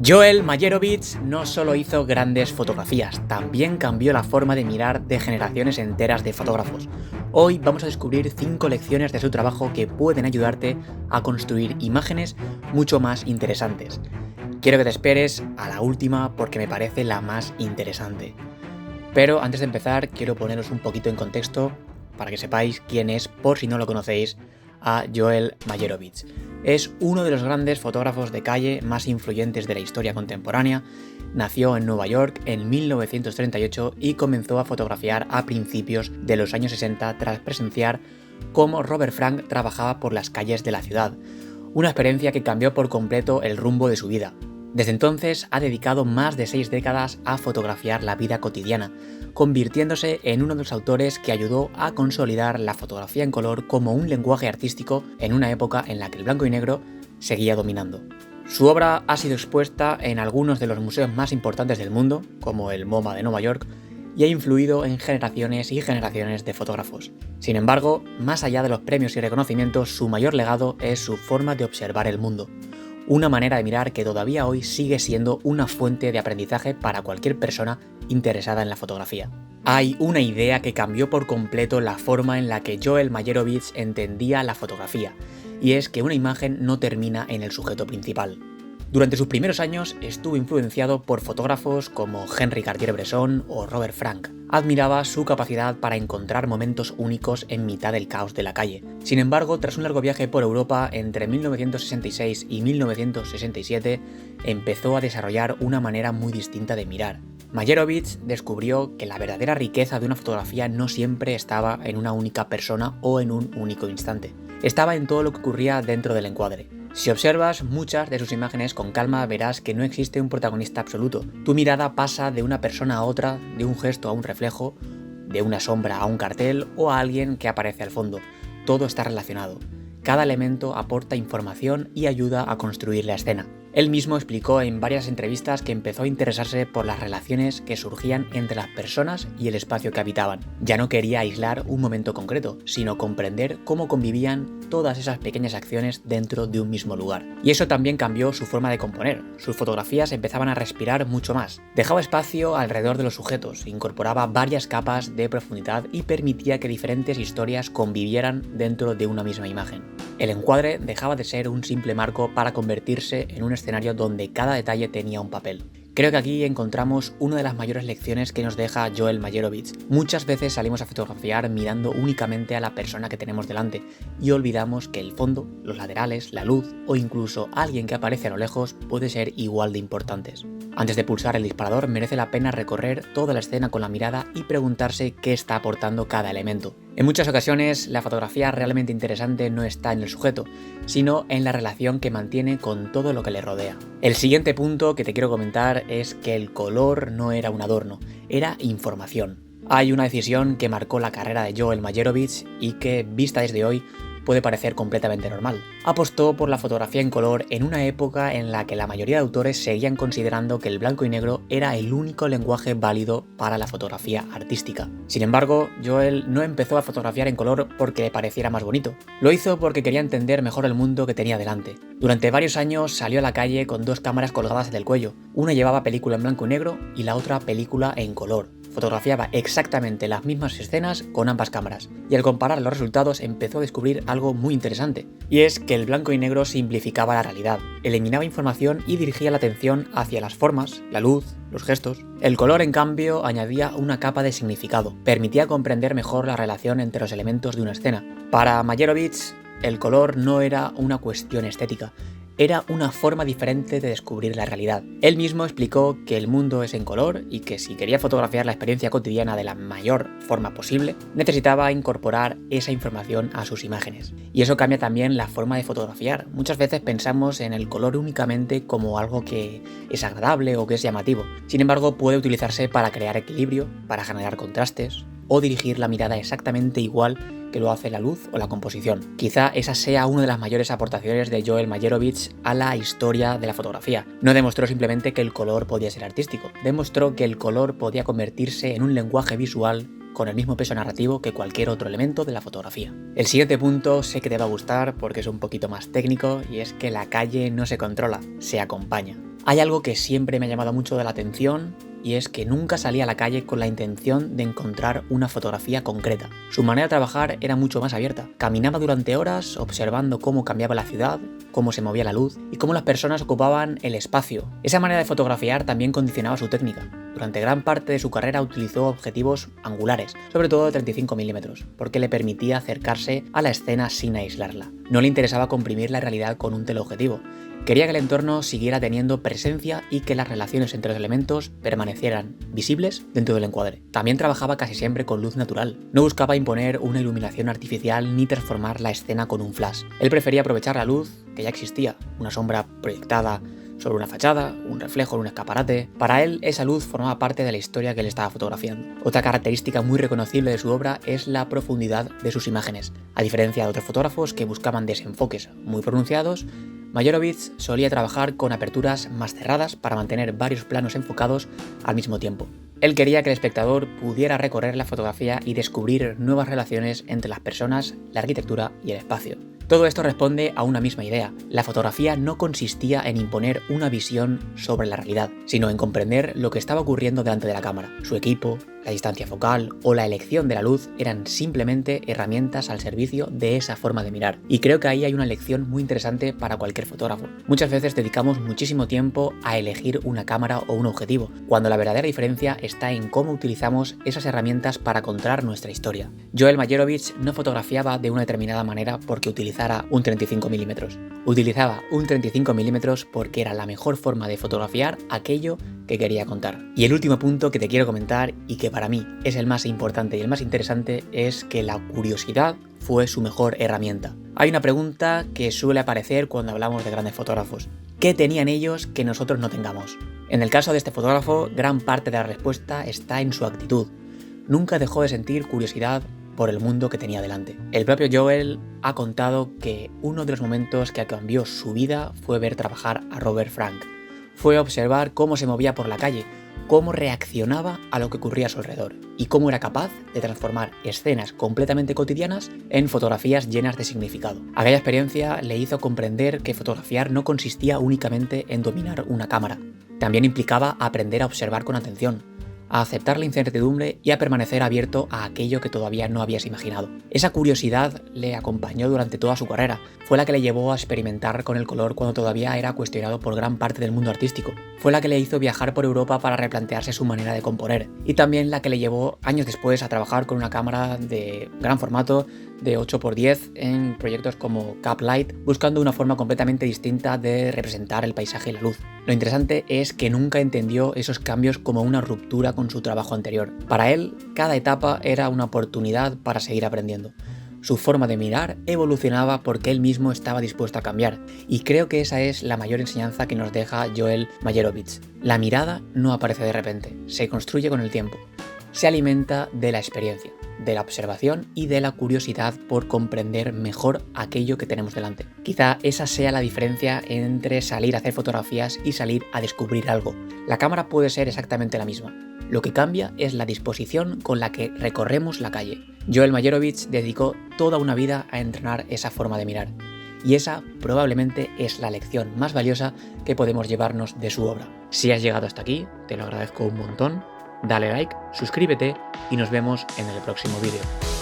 Joel Mayerovich no solo hizo grandes fotografías, también cambió la forma de mirar de generaciones enteras de fotógrafos. Hoy vamos a descubrir 5 lecciones de su trabajo que pueden ayudarte a construir imágenes mucho más interesantes. Quiero que te esperes a la última porque me parece la más interesante. Pero antes de empezar quiero poneros un poquito en contexto para que sepáis quién es, por si no lo conocéis, a Joel Mayerovich. Es uno de los grandes fotógrafos de calle más influyentes de la historia contemporánea. Nació en Nueva York en 1938 y comenzó a fotografiar a principios de los años 60 tras presenciar cómo Robert Frank trabajaba por las calles de la ciudad. Una experiencia que cambió por completo el rumbo de su vida. Desde entonces ha dedicado más de 6 décadas a fotografiar la vida cotidiana, convirtiéndose en uno de los autores que ayudó a consolidar la fotografía en color como un lenguaje artístico en una época en la que el blanco y negro seguía dominando. Su obra ha sido expuesta en algunos de los museos más importantes del mundo, como el MoMA de Nueva York, y ha influido en generaciones y generaciones de fotógrafos. Sin embargo, más allá de los premios y reconocimientos, su mayor legado es su forma de observar el mundo. Una manera de mirar que todavía hoy sigue siendo una fuente de aprendizaje para cualquier persona interesada en la fotografía. Hay una idea que cambió por completo la forma en la que Joel Mayerovich entendía la fotografía, y es que una imagen no termina en el sujeto principal. Durante sus primeros años estuvo influenciado por fotógrafos como Henri Cartier-Bresson o Robert Frank. Admiraba su capacidad para encontrar momentos únicos en mitad del caos de la calle. Sin embargo, tras un largo viaje por Europa entre 1966 y 1967, empezó a desarrollar una manera muy distinta de mirar. Mayerovich descubrió que la verdadera riqueza de una fotografía no siempre estaba en una única persona o en un único instante. Estaba en todo lo que ocurría dentro del encuadre. Si observas muchas de sus imágenes con calma, verás que no existe un protagonista absoluto. Tu mirada pasa de una persona a otra, de un gesto a un reflejo, de una sombra a un cartel o a alguien que aparece al fondo. Todo está relacionado. Cada elemento aporta información y ayuda a construir la escena. Él mismo explicó en varias entrevistas que empezó a interesarse por las relaciones que surgían entre las personas y el espacio que habitaban. Ya no quería aislar un momento concreto, sino comprender cómo convivían todas esas pequeñas acciones dentro de un mismo lugar. Y eso también cambió su forma de componer. Sus fotografías empezaban a respirar mucho más. Dejaba espacio alrededor de los sujetos, incorporaba varias capas de profundidad y permitía que diferentes historias convivieran dentro de una misma imagen. El encuadre dejaba de ser un simple marco para convertirse en un escenario donde cada detalle tenía un papel. Creo que aquí encontramos una de las mayores lecciones que nos deja Joel Mayerovich. Muchas veces salimos a fotografiar mirando únicamente a la persona que tenemos delante y olvidamos que el fondo, los laterales, la luz o incluso alguien que aparece a lo lejos puede ser igual de importantes. Antes de pulsar el disparador merece la pena recorrer toda la escena con la mirada y preguntarse qué está aportando cada elemento. En muchas ocasiones la fotografía realmente interesante no está en el sujeto, sino en la relación que mantiene con todo lo que le rodea. El siguiente punto que te quiero comentar es que el color no era un adorno, era información. Hay una decisión que marcó la carrera de Joel Mayerovich y que, vista desde hoy, puede parecer completamente normal. Apostó por la fotografía en color en una época en la que la mayoría de autores seguían considerando que el blanco y negro era el único lenguaje válido para la fotografía artística. Sin embargo, Joel no empezó a fotografiar en color porque le pareciera más bonito. Lo hizo porque quería entender mejor el mundo que tenía delante. Durante varios años salió a la calle con 2 cámaras colgadas del cuello. Una llevaba película en blanco y negro y la otra película en color. Fotografiaba exactamente las mismas escenas con ambas cámaras, y al comparar los resultados empezó a descubrir algo muy interesante, y es que el blanco y negro simplificaba la realidad, eliminaba información y dirigía la atención hacia las formas, la luz, los gestos. El color, en cambio, añadía una capa de significado, permitía comprender mejor la relación entre los elementos de una escena. Para Mayerovich, el color no era una cuestión estética, era una forma diferente de descubrir la realidad. Él mismo explicó que el mundo es en color y que si quería fotografiar la experiencia cotidiana de la mayor forma posible, necesitaba incorporar esa información a sus imágenes. Y eso cambia también la forma de fotografiar. Muchas veces pensamos en el color únicamente como algo que es agradable o que es llamativo. Sin embargo, puede utilizarse para crear equilibrio, para generar contrastes o dirigir la mirada exactamente igual que lo hace la luz o la composición. Quizá esa sea una de las mayores aportaciones de Joel Mayerovich a la historia de la fotografía. No demostró simplemente que el color podía ser artístico, demostró que el color podía convertirse en un lenguaje visual con el mismo peso narrativo que cualquier otro elemento de la fotografía. El siguiente punto sé que te va a gustar porque es un poquito más técnico y es que la calle no se controla, se acompaña. Hay algo que siempre me ha llamado mucho la atención y es que nunca salía a la calle con la intención de encontrar una fotografía concreta. Su manera de trabajar era mucho más abierta. Caminaba durante horas observando cómo cambiaba la ciudad, cómo se movía la luz y cómo las personas ocupaban el espacio. Esa manera de fotografiar también condicionaba su técnica. Durante gran parte de su carrera utilizó objetivos angulares, sobre todo de 35 milímetros, porque le permitía acercarse a la escena sin aislarla. No le interesaba comprimir la realidad con un teleobjetivo. Quería que el entorno siguiera teniendo presencia y que las relaciones entre los elementos permanecieran visibles dentro del encuadre. También trabajaba casi siempre con luz natural. No buscaba imponer una iluminación artificial ni transformar la escena con un flash. Él prefería aprovechar la luz que ya existía, una sombra proyectada sobre una fachada, un reflejo en un escaparate. Para él, esa luz formaba parte de la historia que él estaba fotografiando. Otra característica muy reconocible de su obra es la profundidad de sus imágenes. A diferencia de otros fotógrafos que buscaban desenfoques muy pronunciados, Meyerowitz solía trabajar con aperturas más cerradas para mantener varios planos enfocados al mismo tiempo. Él quería que el espectador pudiera recorrer la fotografía y descubrir nuevas relaciones entre las personas, la arquitectura y el espacio. Todo esto responde a una misma idea. La fotografía no consistía en imponer una visión sobre la realidad, sino en comprender lo que estaba ocurriendo delante de la cámara. Su equipo, la distancia focal o la elección de la luz eran simplemente herramientas al servicio de esa forma de mirar. Y creo que ahí hay una lección muy interesante para cualquier fotógrafo. Muchas veces dedicamos muchísimo tiempo a elegir una cámara o un objetivo, cuando la verdadera diferencia está en cómo utilizamos esas herramientas para contar nuestra historia. Joel Meyerowitz no fotografiaba de una determinada manera porque utilizara un 35 milímetros. Utilizaba un 35 milímetros porque era la mejor forma de fotografiar aquello que quería contar. Y el último punto que te quiero comentar y que para mí es el más importante y el más interesante es que la curiosidad fue su mejor herramienta. Hay una pregunta que suele aparecer cuando hablamos de grandes fotógrafos. ¿Qué tenían ellos que nosotros no tengamos? En el caso de este fotógrafo, gran parte de la respuesta está en su actitud. Nunca dejó de sentir curiosidad por el mundo que tenía delante. El propio Joel ha contado que uno de los momentos que cambió su vida fue ver trabajar a Robert Frank. Fue observar cómo se movía por la calle, cómo reaccionaba a lo que ocurría a su alrededor y cómo era capaz de transformar escenas completamente cotidianas en fotografías llenas de significado. Aquella experiencia le hizo comprender que fotografiar no consistía únicamente en dominar una cámara. También implicaba aprender a observar con atención, a aceptar la incertidumbre y a permanecer abierto a aquello que todavía no habías imaginado. Esa curiosidad le acompañó durante toda su carrera. Fue la que le llevó a experimentar con el color cuando todavía era cuestionado por gran parte del mundo artístico. Fue la que le hizo viajar por Europa para replantearse su manera de componer. Y también la que le llevó años después a trabajar con una cámara de gran formato de 8x10 en proyectos como Cap Light, buscando una forma completamente distinta de representar el paisaje y la luz. Lo interesante es que nunca entendió esos cambios como una ruptura con su trabajo anterior. Para él, cada etapa era una oportunidad para seguir aprendiendo. Su forma de mirar evolucionaba porque él mismo estaba dispuesto a cambiar, y creo que esa es la mayor enseñanza que nos deja Joel Meyerowitz. La mirada no aparece de repente, se construye con el tiempo. Se alimenta de la experiencia, de la observación y de la curiosidad por comprender mejor aquello que tenemos delante. Quizá esa sea la diferencia entre salir a hacer fotografías y salir a descubrir algo. La cámara puede ser exactamente la misma. Lo que cambia es la disposición con la que recorremos la calle. Joel Meyerowitz dedicó toda una vida a entrenar esa forma de mirar. Y esa probablemente es la lección más valiosa que podemos llevarnos de su obra. Si has llegado hasta aquí, te lo agradezco un montón. Dale like, suscríbete y nos vemos en el próximo vídeo.